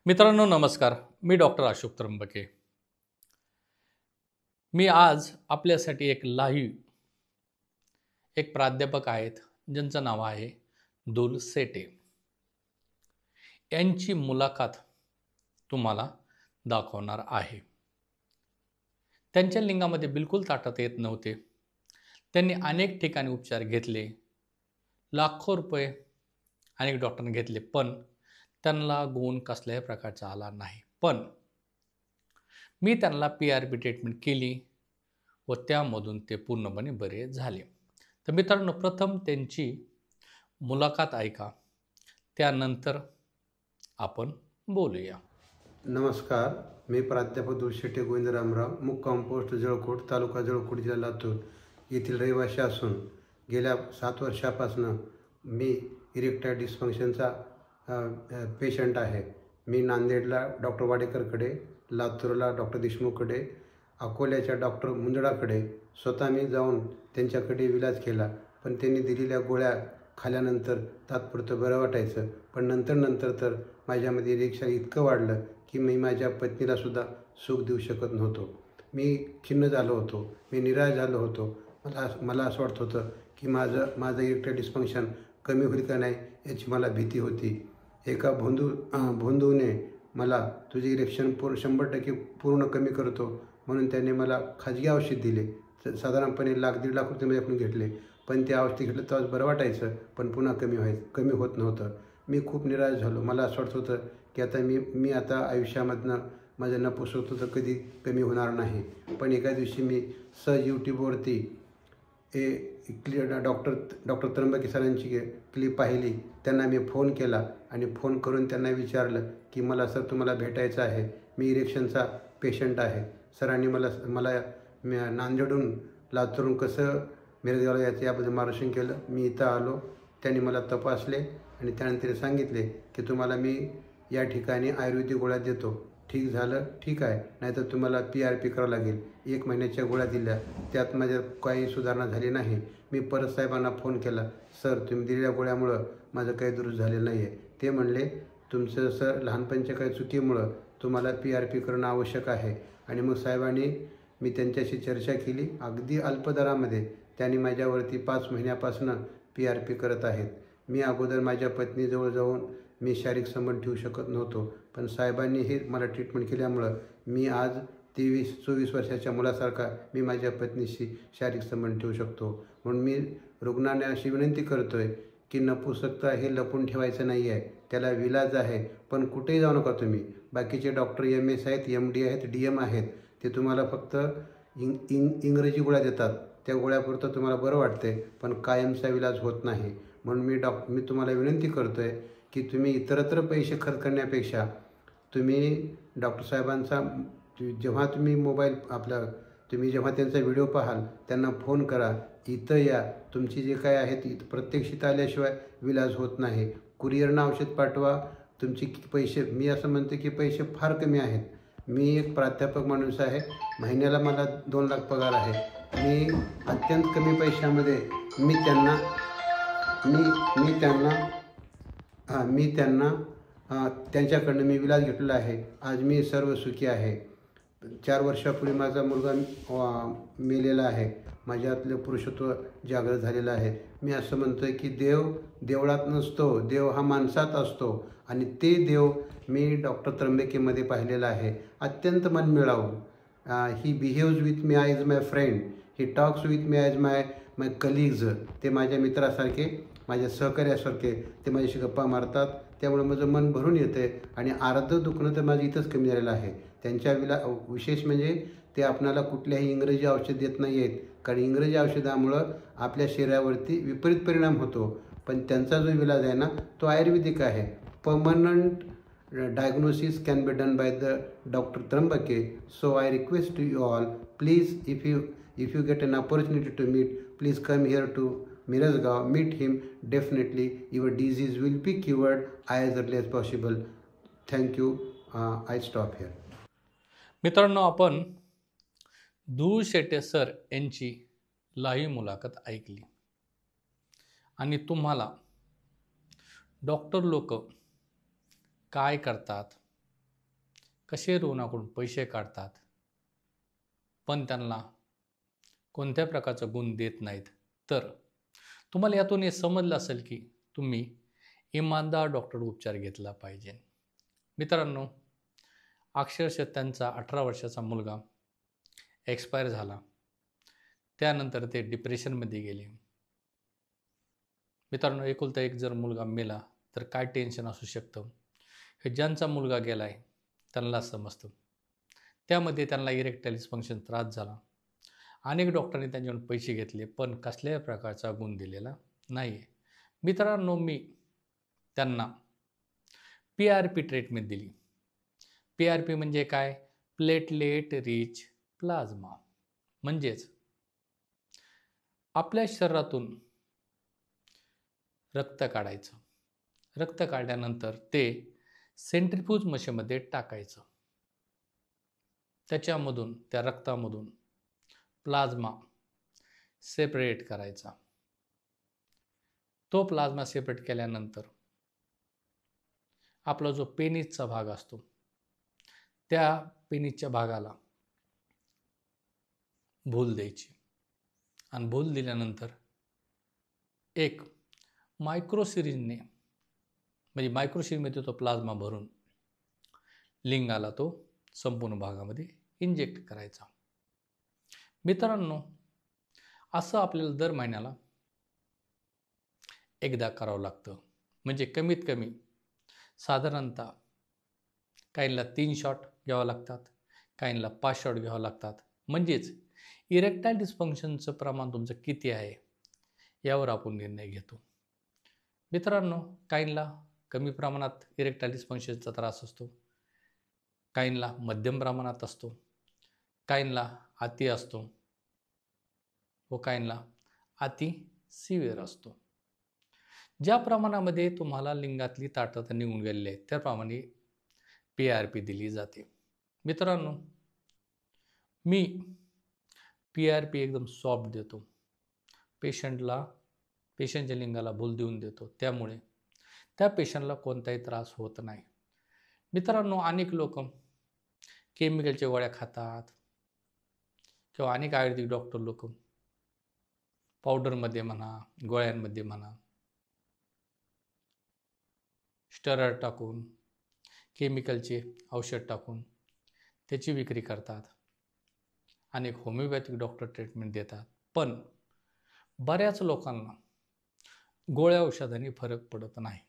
मित्रांनो नमस्कार. मी डॉक्टर अशोक त्र्यंबके. मी आज आपल्यासाठी एक प्राध्यापक आहेत ज्यांचं नाव आहे दुल सेटे यांची मुलाखत तुम्हाला दाखवणार आहे. त्यांच्या लिंगामध्ये बिलकुल ताटत येत नव्हते. त्यांनी अनेक ठिकाणी उपचार घेतले, लाखो रुपये अनेक डॉक्टरांनी घेतले, पण त्यांना गुण कसल्याही प्रकारचा आला नाही. पण मी त्यांना PRP ट्रीटमेंट केली व त्यामधून ते पूर्णपणे बरे झाले. तर मित्रांनो, प्रथम त्यांची मुलाखत ऐका, त्यानंतर आपण बोलूया. नमस्कार, मी प्राध्यापक दुल सेटे गोविंद रामराव, मुक्काम पोस्ट जळकोट, तालुका जळकोट, जिल्हा लातूर येथील रहिवासी असून गेल्या 7 वर्षापासून मी इरेक्टाईल डिस्फंक्शनचा पेशंट आहे. मी नांदेडला डॉक्टर वाडेकरकडे, लातूरला डॉक्टर देशमुखकडे, अकोल्याच्या डॉक्टर मुंदडाकडे स्वतः मी जाऊन त्यांच्याकडे इलाज केला. पण त्यांनी दिलेल्या गोळ्या खाल्यानंतर तात्पुरतं बरं वाटायचं, पण नंतर तर माझ्यामध्ये इरेक्शन इतकं वाढलं की मी माझ्या पत्नीलासुद्धा सुख देऊ शकत नव्हतो. मी खिन्न झालो होतो, मी निराश झालो होतो. मला असं वाटत होतं की माझं इरेक्टाईल डिस्फंक्शन कमी होईल का नाही याची मला भीती होती. एका बंधूने मला तुझे इरेक्शन 100% पूर्ण कमी करतो म्हणून त्याने मला खाजगी औषध दिले. साधारणपणे 1,00,000-1.5 लाख रुपये माझ्याकडून घेतले. पण ते औषध घेतलं तेव्हाच बरं वाटायचं, पण पुन्हा कमी होत नव्हतं. मी खूप निराश झालो. मला असं वाटत होतं की आता मी आयुष्यामधनं माझं नपुसकत्व तर कधी कमी होणार नाही. पण एका दिवशी मी सहज यूट्यूबवरती डॉक्टर त्र्यंबके सरांची क्लिप पाहिली. त्यांना मी फोन केला आणि फोन करून त्यांना विचारलं की मला सर तुम्हाला भेटायचं आहे, मी इरेक्शनचा पेशंट आहे. सरांनी मला नांदेडहून लातूरून कसं मिरजगावला याचं याबद्दल मार्गदर्शन केलं. मी इथं आलो, त्यांनी मला तपासले आणि त्यानंतर सांगितले की तुम्हाला मी या ठिकाणी आयुर्वेदिक गोळ्या देतो. ठीक झालं, ठीक आहे, नाहीतर तुम्हाला PRP करावं लागेल. 1 महिन्याच्या गोळ्या दिल्या, त्यात माझ्या काही सुधारणा झाली नाही. मी परत साहेबांना फोन केला, सर तुम्ही दिलेल्या गोळ्यामुळं माझं काही दुरुस्त झालेलं नाही आहे. ते म्हणले तुमचं सर लहानपणच्या काही चुकीमुळं तुम्हाला PRP करणं आवश्यक आहे. आणि मग साहेबांनी मी त्यांच्याशी चर्चा केली. अगदी अल्प दरामध्ये त्यांनी माझ्यावरती 5 महिन्यापासून PRP करत आहेत. मी अगोदर माझ्या पत्नीजवळ जाऊन मी शारीरिक संबंध ठेवू शकत नव्हतो, पण साहेबांनी हे मला ट्रीटमेंट केल्यामुळं मी आज 23-24 वर्षाच्या मुलासारखा मी माझ्या पत्नीशी शारीरिक संबंध ठेवू शकतो. म्हणून मी रुग्णांना अशी विनंती करतो आहे की नपुसकता हे लपून ठेवायचं नाही आहे, त्याला विलाज आहे. पण कुठेही जाऊ नका तुम्ही. बाकीचे डॉक्टर MS आहेत, MD आहेत, DM आहेत, ते तुम्हाला फक्त इंग्रजी गोळ्या देतात. त्या गोळ्यापुरतं तुम्हाला बरं वाटते, पण कायमचा विलाज होत नाही. म्हणून मी तुम्हाला विनंती करतो आहे की तुम्ही इतरत्र पैसे खर्च करण्यापेक्षा तुम्ही डॉक्टर साहेबांचा जेव्हा तुम्ही जेव्हा त्यांचा व्हिडिओ पाहाल त्यांना फोन करा, इथं या. तुमची जे काय आहे ती प्रत्यक्षित आल्याशिवाय विलाज होत नाही. कुरिअरनं औषध पाठवा. तुमचे पैसे, मी असं म्हणतो की पैसे फार कमी आहेत. मी एक प्राध्यापक माणूस आहे, महिन्याला मला 2 लाख पगार आहे. मी अत्यंत कमी पैशामध्ये त्यांच्याकडनं मी विलाज घेतलेला आहे. आज मी सर्व सुखी आहे. 4 वर्षापूर्वी माझा मुलगा मेलेला आहे. माझ्यातलं पुरुषत्व जागृत झालेलं आहे. मी असं म्हणतो आहे की देव देवळात नसतो, देव हा माणसात असतो. आणि ते देव मी डॉक्टर त्र्यंबकेमध्ये पाहिलेला आहे. अत्यंत मनमिळावू. He behaves with me as my friend, he talks with me as my colleagues. ते माझ्या मित्रासारखे, माझ्या सहकार्यासारखे ते माझ्याशी गप्पा मारतात. त्यामुळे माझं मन भरून येते आणि अर्धं दुखणं तर माझं इथंच कमी झालेलं आहे. त्यांच्या विशेष म्हणजे ते आपणाला कुठल्याही इंग्रजी औषध देत नाही आहेत, कारण इंग्रजी औषधामुळं आपल्या शरीरावरती विपरीत परिणाम होतो. पण त्यांचा जो विलाज आहे ना तो आयुर्वेदिक आहे. Permanent diagnosis can be done by the doctor Tryambake. So I request to you all, please if you get an opportunity to meet, please come here to Mirasgaon, meet him. Definitely your disease will be cured as early as possible. Thank you. I stop here. मित्रांनो, आपण दुल सेटे sir यांची live मुलाखत ऐकली आणि तुम्हाला doctor लोक काय करतात, कसे रुग्णाकडून पैसे काढतात, पण त्यांना कोणत्या प्रकारचा गुण देत नाहीत. तर तुम्हाला यातून हे समजलं असेल की तुम्ही इमानदार डॉक्टर उपचार घेतला पाहिजे. मित्रांनो, अक्षरशः त्यांचा 18 वर्षाचा मुलगा एक्सपायर झाला. त्यानंतर ते डिप्रेशनमध्ये गेले. मित्रांनो, एकुलता एक जर मुलगा मेला तर काय टेन्शन असू शकतं हे ज्यांचा मुलगा गेला आहे त्यांना समजतं. त्यामध्ये त्यांना इरेक्टाईल डिस्फंक्शन त्रास झाला. अनेक डॉक्टरांनी त्यांच्याकडून पैसे घेतले, पण कसल्याही प्रकारचा गुण दिलेला नाही आहे. मित्रांनो, मी त्यांना PRP ट्रीटमेंट दिली. PRP म्हणजे काय? Platelet rich plasma. म्हणजेच आपल्या शरीरातून रक्त काढायचं. रक्त काढल्यानंतर ते सेंट्रिफ्यूज मशीनमध्ये टाकायचं. त्याच्यामधून, त्या रक्तामधून प्लाझ्मा सेपरेट करायचा. तो प्लाझ्मा सेपरेट केल्यानंतर आपला जो पेनिसचा भाग असतो, त्या पेनिसच्या भागाला भूल द्यायची. आणि भूल दिल्यानंतर एक मायक्रोसिरिंजने, म्हणजे मायक्रोसिरिंजमध्ये तो प्लाझ्मा भरून लिंगाला तो संपूर्ण भागामध्ये इंजेक्ट करायचा. मित्रांनो, असं आपल्याला दर महिन्याला एकदा करावं लागतं. म्हणजे कमीत कमी साधारणतः काहींना 3 शॉट घ्यावं लागतात, काहींना 5 शॉट घ्यावं लागतात. म्हणजेच इरेक्टाईल डिस्फंक्शनचं प्रमाण तुमचं किती आहे यावर आपण निर्णय घेतो. मित्रांनो, काहींना कमी प्रमाणात इरेक्टाईल डिस्फंक्शनचा त्रास असतो, काहींना मध्यम प्रमाणात असतो, काहींना अति असतो व काहींना अति सिव्हिअर असतो. ज्या प्रमाणामध्ये तुम्हाला लिंगातली ताठरता निघून गेलेली आहे त्याप्रमाणे PRP दिली जाते. मित्रांनो, मी PRP एकदम सॉफ्ट देतो. पेशंटच्या लिंगाला भूल देऊन देतो. त्यामुळे त्या पेशंटला कोणताही त्रास होत नाही. मित्रांनो, अनेक लोक केमिकलच्या गोळ्या खातात किंवा अनेक आयुर्वेदिक डॉक्टर लोक पावडरमध्ये म्हणा, गोळ्यांमध्ये म्हणा, स्टेरॉइड टाकून, केमिकलचे औषध टाकून त्याची विक्री करतात. अनेक होमिओपॅथिक डॉक्टर ट्रीटमेंट देतात. पण बऱ्याच लोकांना गोळ्या औषधांनी फरक पडत नाही.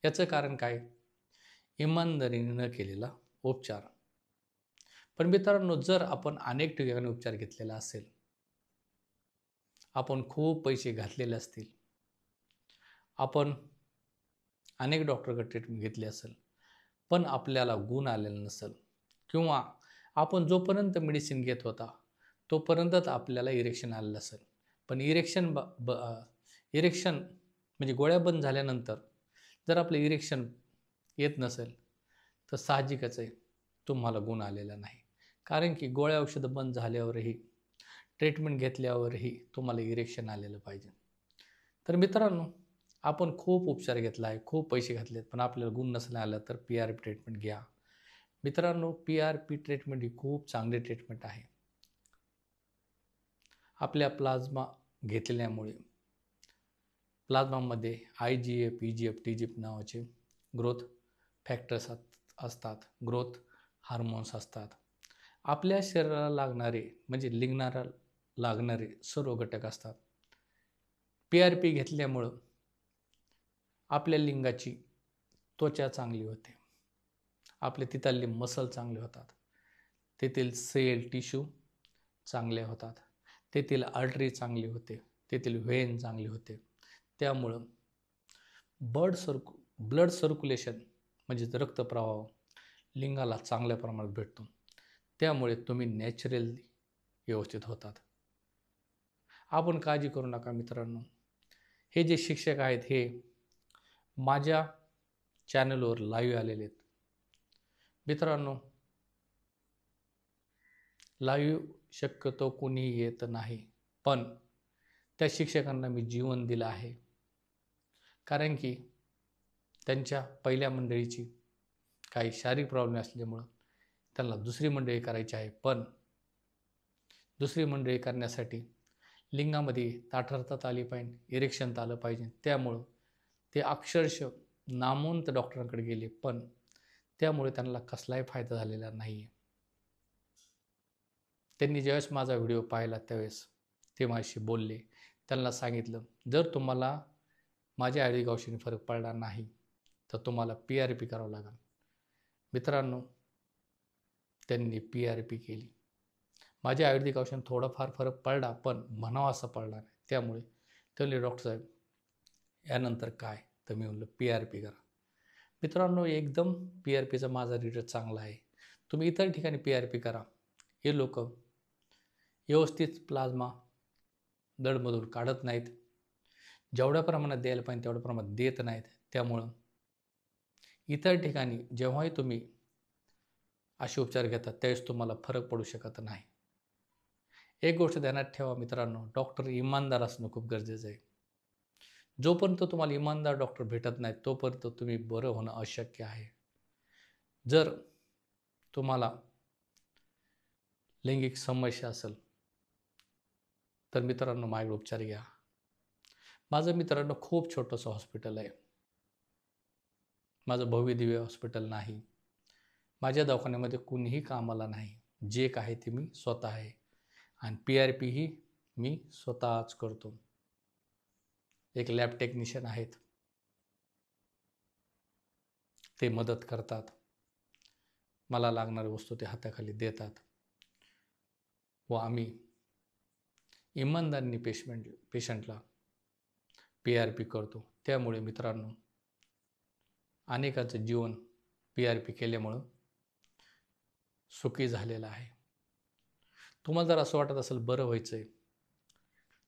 याचं कारण काय? इमानदारीने न केलेला उपचार. पण मित्रांनो, जर आपण अनेक ठिकाणी उपचार घेतलेला असेल, आपण खूप पैसे घातलेले असतील, आपण अनेक डॉक्टरकडे ट्रीटमेंट घेतली असेल, पण आपल्याला गुण आलेला नसेल, किंवा आपण जोपर्यंत मेडिसिन घेत होता तोपर्यंतच आपल्याला इरेक्शन आलेलं असेल, पण इरेक्शन म्हणजे गोळ्या बंद झाल्यानंतर जर आपलं इरेक्शन येत नसेल तर साहजिकच आहे तुम्हाला गुण आलेला नाही. कारण की गोळ्या औषधं बंद झाल्यावरही, ट्रीटमेंट घेतल्यावरही तुम्हाला इरेक्शन आलेलं पाहिजे. तर मित्रांनो, आपण खूप उपचार घेतला आहे, खूप पैसे घातलेत, पण आपल्याला गुण नसलं आलं तर PRP ट्रीटमेंट घ्या. मित्रांनो, PRP ट्रीटमेंट ही खूप चांगली ट्रीटमेंट आहे. आपल्या प्लाझ्मा घेतल्यामुळे प्लाझ्मामध्ये IGF, EGF, TGF नावाचे ग्रोथ फॅक्टर्स असतात, ग्रोथ हार्मोन्स असतात. आपल्या शरीराला लागणारे, म्हणजे लिंगाला लागणारे सर्व घटक असतात. PRP घेतल्यामुळं आपल्या लिंगाची त्वचा चांगली होते, आपले तिथले मसल चांगले होतात, तेथील सेल टिश्यू चांगले होतात, तेथील आर्टरी चांगली होते, तेथील व्हेन चांगली होते. त्यामुळं ब्लड सर्क्युलेशन म्हणजेच रक्तप्रवाह लिंगाला चांगल्या प्रमाणात भेटतो. त्यामुळे तुम्ही नॅचरली व्यवस्थित होतात. आपण काळजी करू नका मित्रांनो. हे जे शिक्षक आहेत हे माझ्या चॅनलवर लाईव्ह आलेले आहेत. मित्रांनो, लाईव्ह शक्यतो कोणीही येत नाही, पण त्या शिक्षकांना मी जीवन दिलं आहे. कारण की त्यांच्या पहिल्या मंडळीची काही शारीरिक प्रॉब्लेम असल्यामुळं त्यांना दुसरी मंडळी करायची आहे, पण दुसरी मंडळी करण्यासाठी लिंगामध्ये ताठरता आली पाहिजे, इरेक्शन आलं पाहिजे. त्यामुळं ते अक्षरशः नामवंत डॉक्टरांकडे गेले, पण त्यामुळे त्यांना कसलाही फायदा झालेला नाही आहे. त्यांनी ज्यावेळेस माझा व्हिडिओ पाहिला त्यावेळेस ते माझ्याशी बोलले. त्यांना सांगितलं, जर तुम्हाला माझ्या आयुर्वेदिक औषधाने फरक पडला नाही तर तुम्हाला PRP करावं लागेल. मित्रांनो, त्यांनी PRP केली. माझ्या आयुर्वेदिक औषधाने थोडाफार फरक पडला, पण म्हणावा असा पडला नाही. त्यामुळे त्यांनी डॉक्टर साहेब यानंतर काय? तर मी म्हणलं PRP करा. मित्रांनो, एकदम PRPचा माझा रिझल्ट चांगला आहे. तुम्ही इतर ठिकाणी PRP करा. हे लोक व्यवस्थित प्लाझ्मा ब्लडमधून काढत नाहीत. जेवढ्या प्रमाणात द्यायला पाहिजे तेवढ्या प्रमाणात देत नाहीत. त्यामुळं इतर ठिकाणी जेव्हाही तुम्ही असे उपचार घेतात त्यावेळेस तुम्हाला फरक पडू शकत नाही. एक गोष्ट ध्यानात ठेवा मित्रांनो, डॉक्टर इमानदार असणं खूप गरजेचं आहे. जोपर्यंत तुम्हाला इमानदार डॉक्टर भेटत नाही तोपर्यंत तुम्ही बरं होणं अशक्य आहे. जर तुम्हाला लैंगिक समस्या असेल तर मित्रांनो माझ्याकडे उपचार घ्या. माझं मित्रांनो खूप छोटंसं हॉस्पिटल आहे. माझं भव्य दिव्य हॉस्पिटल नाही. माझ्या दवाखान्यामध्ये कुणीही कामाला नाही. जे काय ते मी स्वतः आहे आणि PRP ही मी स्वतःच करतो. एक लॅब टेक्निशियन आहेत, ते मदत करतात. मला लागणारी वस्तू ते हाताखाली देतात व आम्ही इमानदारीने पेशंटला PRP करतो. त्यामुळे मित्रांनो अनेकांचं जीवन PRP केल्यामुळं सुखी झालेलं आहे. तुम्हाला जर असं वाटत असेल बरं व्हायचं आहे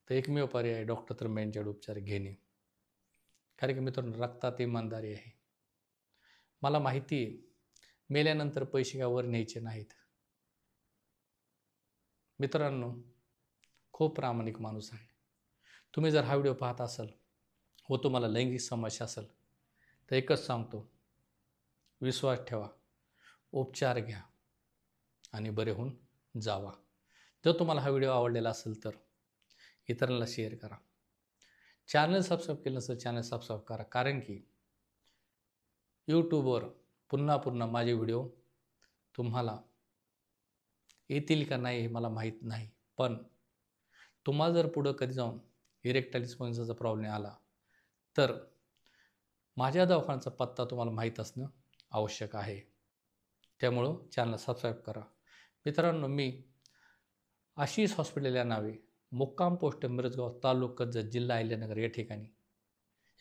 तर एकमेव पर्याय डॉक्टर त्र्यंबकेंच्याकडे उपचार घेणे. कारण की मित्रांनो रक्तात इमानदारी आहे. मला माहिती आहे मेल्यानंतर पैसे काय वर न्यायचे नाहीत. मित्रांनो खूप प्रामाणिक माणूस आहे. तुम्ही जर हा व्हिडिओ पाहत असाल व तुम्हाला लैंगिक समस्या असेल तर एकच सांगतो, विश्वास ठेवा, उपचार घ्या आणि बरे होऊन जावा. जर तुम्हाला हा व्हिडिओ आवडलेला असेल तर इतरांना शेअर करा. चॅनल सबस्क्राईब केलं नसेल चॅनल सबस्क्राईब करा. कारण की यूट्यूबवर पुन्हा माझे व्हिडिओ तुम्हाला येतील का नाही हे मला माहीत नाही, पण तुम्हाला जर पुढं कधी जाऊन इरेक्टाईल डिस्फंक्शनचा प्रॉब्लेम आला तर माझ्या दवाखान्याचा पत्ता तुम्हाला माहीत असणं आवश्यक आहे. त्यामुळं चॅनल सबस्क्राईब करा. मित्रांनो, मी आशिष हॉस्पिटल या नावे मुक्काम पोस्ट मिरजगाव तालुका जत जिल्हा अहिल्यानगर या ठिकाणी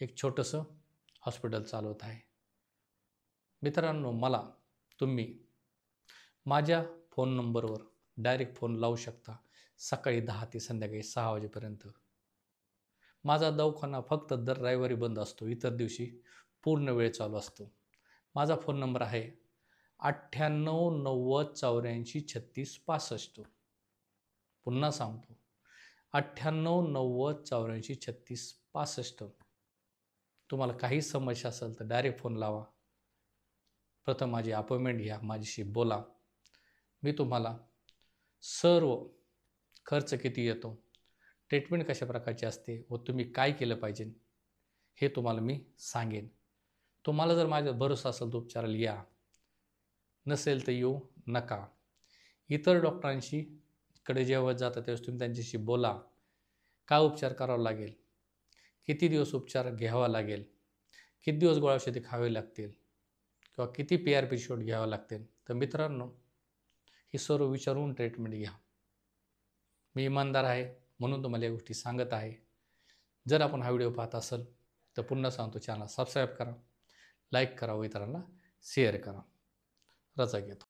एक छोटंसं हॉस्पिटल चालवत आहे. मित्रांनो, मला तुम्ही माझ्या फोन नंबरवर डायरेक्ट फोन लावू शकता. सकाळी 10 ते संध्याकाळी 6 वाजेपर्यंत. माझा दवाखाना फक्त दर रविवारी बंद असतो, इतर दिवशी पूर्ण वेळ चालू असतो. माझा फोन नंबर आहे 98 90 84 36 65. पुन्हा सांगतो 98 90 84 36 65. तुम्हाला काही समस्या असेल तर डायरेक्ट फोन लावा. प्रथम माझी अपॉइंटमेंट घ्या, माझ्याशी बोला. मी तुम्हाला सर्व खर्च किती येतो, ट्रीटमेंट कशा प्रकारची असते व तुम्ही काय केलं पाहिजे हे तुम्हाला मी सांगेन. तुम्हाला जर माझ्यावर भरोसा असेल तर उपचाराला या, नसेल तर येऊ नका. इतर डॉक्टरांशी कडे जेव्हा जाता त्यावेळेस तुम्ही त्यांच्याशी बोला. काय उपचार करावा लागेल, किती दिवस उपचार घ्यावा लागेल, किती दिवस गोळ्या औषधे खावे लागतील किंवा किती PRP शॉट घ्यावा लागतील. तर मित्रांनो हे सर्व विचारून ट्रीटमेंट घ्या. मी इमानदार आहे म्हणून तुम्हाला या गोष्टी सांगत आहे. जर आपण हा व्हिडिओ पाहत असाल तर पुन्हा सांगतो चॅनल सबस्क्राईब करा, लाईक करा व इतरांना शेअर करा. रजा घेतो.